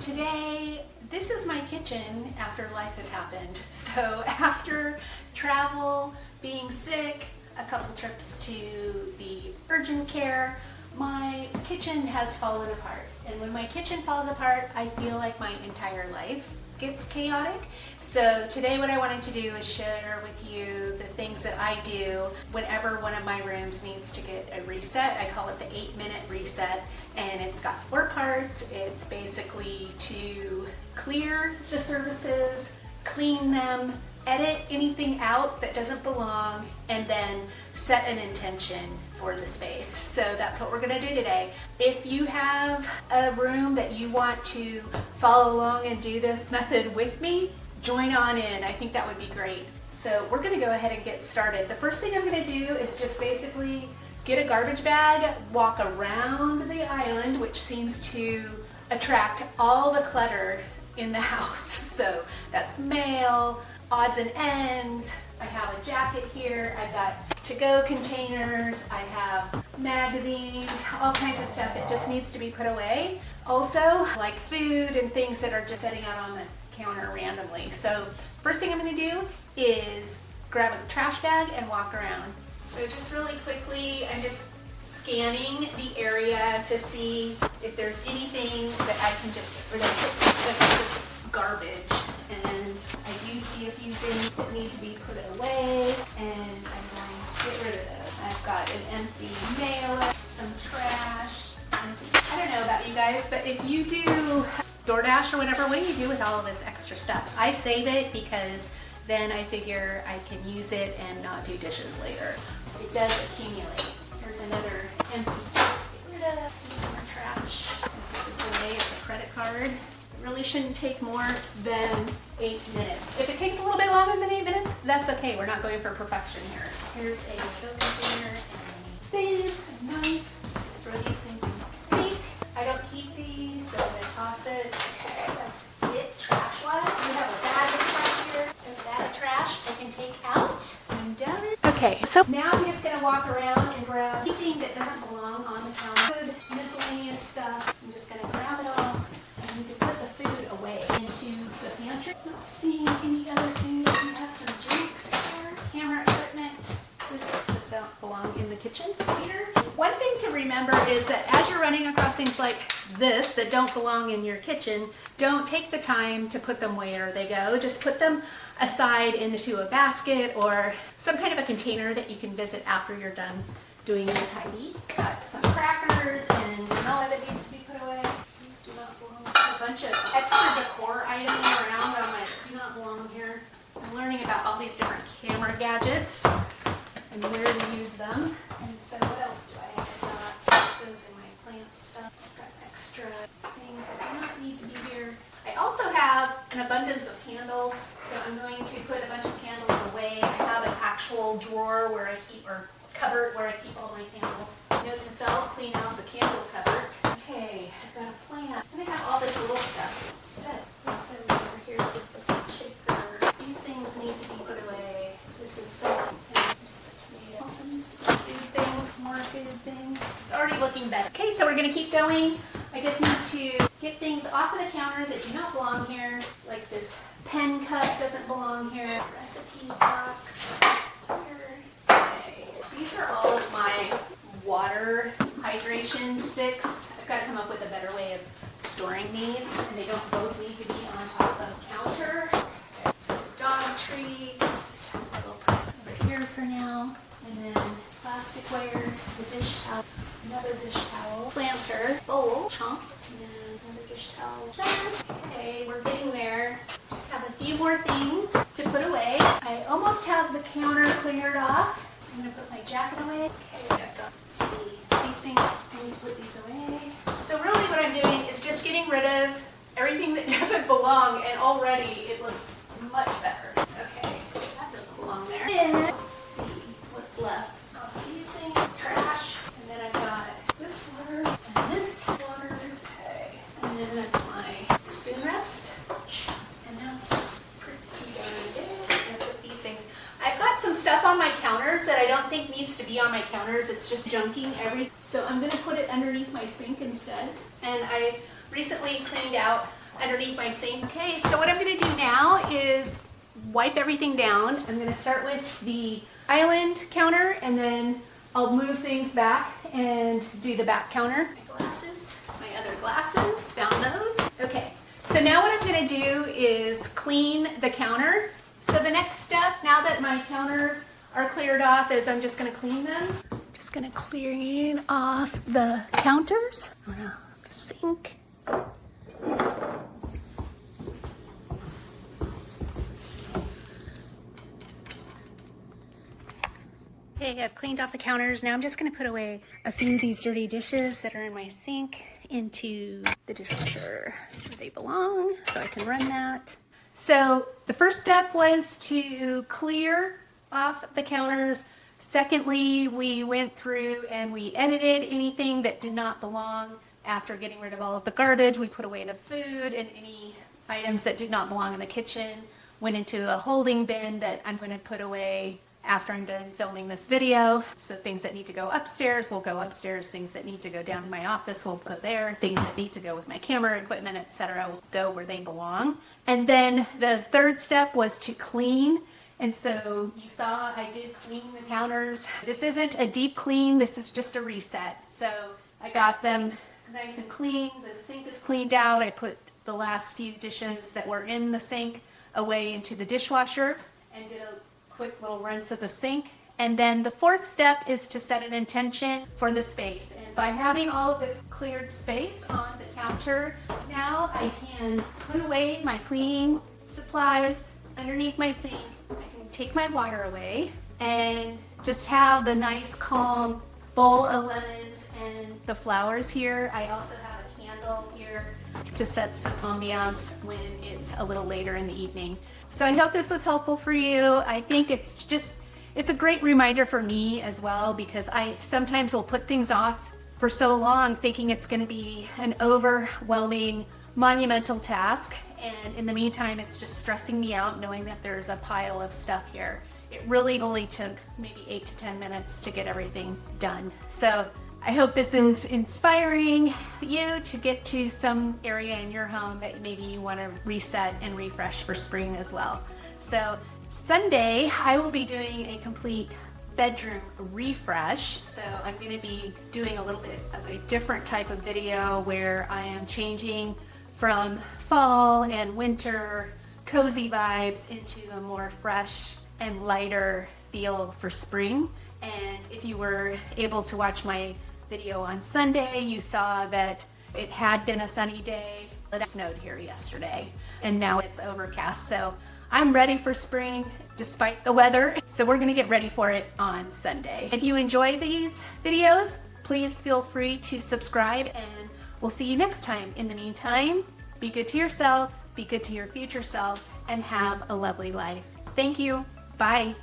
today, this is my kitchen after life has happened. So after travel, being sick, a couple trips to the urgent care, my kitchen has fallen apart. And when my kitchen falls apart, I feel like my entire life gets chaotic. So today what I wanted to do is share with you the things that I do whenever one of my rooms needs to get a reset. I call it the 8-minute reset, and it's got 4 parts. It's basically to clear the surfaces, clean them, edit anything out that doesn't belong, and then set an intention for the space. So that's what we're going to do today. If you have a room that you want to follow along and do this method with me, join on in. I think that would be great. So we're going to go ahead and get started. The first thing I'm going to do is just basically get a garbage bag, walk around the island, which seems to attract all the clutter in the house. So that's mail, odds and ends. I have a jacket here. I've got to-go containers. I have magazines, all kinds of stuff that just needs to be put away. Also, like food and things that are just sitting out on the counter randomly. So first thing I'm going to do is grab a trash bag and walk around. So just really quickly, I'm just scanning the area to see if there's anything that I can just get rid of that's just garbage. And I do see a few things that need to be put away, and I'm going to get rid of those. I've got an empty mailer, some trash. I don't know about you guys, but if you do DoorDash or whatever, what do you do with all of this extra stuff? I save it because then I figure I can use it and not do dishes later. It does accumulate. Here's another empty box. Get rid of more trash. Put this away. It's a credit card. It really shouldn't take more than 8 minutes. If it takes a little bit longer than 8 minutes, that's okay. We're not going for perfection here. Here's a filling container and a bib, a knife. Just gonna throw these things in the sink. I don't keep these, so I'm gonna toss it. Okay, that's it. Trash-wise, we have a bag of trash here. There's a bag of trash I can take out. I'm done. Okay, so now I'm just gonna walk around and grab anything that doesn't belong on the counter. Food, miscellaneous stuff. I'm just gonna grab it all. I need to put the food away into the pantry. Not seeing any other food. We have some drinks here. Camera equipment. This just don't belong in the kitchen here. One thing to remember is that as you're running across things like this that don't belong in your kitchen, don't take the time to put them where they go. Just put them aside into a basket or some kind of a container that you can visit after you're done doing your tidy. Got some crackers and granola that needs to be put away. These do not belong. A bunch of extra decor items around on my do not belong here. I'm learning about all these different camera gadgets and where to use them. And so what else do I have? I've got those in my plant stuff. I've got extra things that do not need to be here. I also have an abundance of candles, so I'm going to put a bunch of candles away. I have an actual drawer where I keep, or cupboard where I keep all my candles. Note to self, clean out the candle cupboard. Okay, I've got a plant. And I have all this little stuff. Set this goes over here with the sun shaker. These things need to be put away. This is soap and just a tomato. Also needs to be food things, more food things. It's already looking better. Okay, so we're gonna keep going. I just need to get things off of the counter that do not belong here. Like this pen cup doesn't belong here. Recipe box here. Okay. These are all of my water hydration sticks. I've got to come up with a better way of storing these, and they don't both need to be on top of the counter. Okay. So dog treats, we'll put over here for now, and then plasticware, the dish towel, another dish towel, planter, bowl, chomp, and then another dish towel. Okay, we're getting there. Just have a few more things to put away. I almost have the counter cleared off. I'm going to put my jacket away. Okay, let's see. These things, I need to put these away. So really what I'm doing is just getting rid of everything that doesn't belong, and already it looks much better. Okay, that doesn't belong there. And let's see what's left. I'll see these things, trash, and then I've got this water and this water. Okay, and then my spoon rest. And that's pretty darn good. I'm going to put these things. I've got some stuff on my counters that I don't think needs to be on my counters. It's just junking everything. So I'm going to put it underneath my sink instead. And I recently cleaned out underneath my sink. Okay, so what I'm gonna do now is wipe everything down. I'm gonna start with the island counter, and then I'll move things back and do the back counter. My glasses, my other glasses, found those. Okay, so now what I'm gonna do is clean the counter. So the next step, now that my counters are cleared off, is I'm just gonna clean them. Just gonna clean off the counters, the sink. Okay, I've cleaned off the counters. Now I'm just gonna put away a few of these dirty dishes that are in my sink into the dishwasher where they belong, so I can run that. So the first step was to clear off the counters. Secondly, we went through and we edited anything that did not belong. After getting rid of all of the garbage, we put away the food, and any items that did not belong in the kitchen went into a holding bin that I'm going to put away after I'm done filming this video. So things that need to go upstairs will go upstairs. Things that need to go down to my office will put there. Things that need to go with my camera equipment, etc., will go where they belong. And then the third step was to clean. And so you saw I did clean the counters. This isn't a deep clean, this is just a reset. So I got them nice and clean. The sink is cleaned out. I put the last few dishes that were in the sink away into the dishwasher and did a quick little rinse of the sink. And then the fourth step is to set an intention for the space. And by having all of this cleared space on the counter, now I can put away my cleaning supplies underneath my sink. I can take my water away and just have the nice calm bowl of lemons and the flowers here. I also have a candle here to set some ambiance when it's a little later in the evening. So I hope this was helpful for you. I think it's a great reminder for me as well, because I sometimes will put things off for so long thinking it's going to be an overwhelming, monumental task. And in the meantime, it's just stressing me out knowing that there's a pile of stuff here. It really only took maybe 8 to 10 minutes to get everything done. So I hope this is inspiring you to get to some area in your home that maybe you want to reset and refresh for spring as well. So Sunday, I will be doing a complete bedroom refresh. So I'm going to be doing a little bit of a different type of video where I am changing from fall and winter cozy vibes into a more fresh and lighter feel for spring. And if you were able to watch my video on Sunday, you saw that it had been a sunny day. It snowed here yesterday, and now it's overcast. So I'm ready for spring despite the weather. So we're gonna get ready for it on Sunday. If you enjoy these videos, please feel free to subscribe, and we'll see you next time. In the meantime, be good to yourself, be good to your future self, and have a lovely life. Thank you. Bye.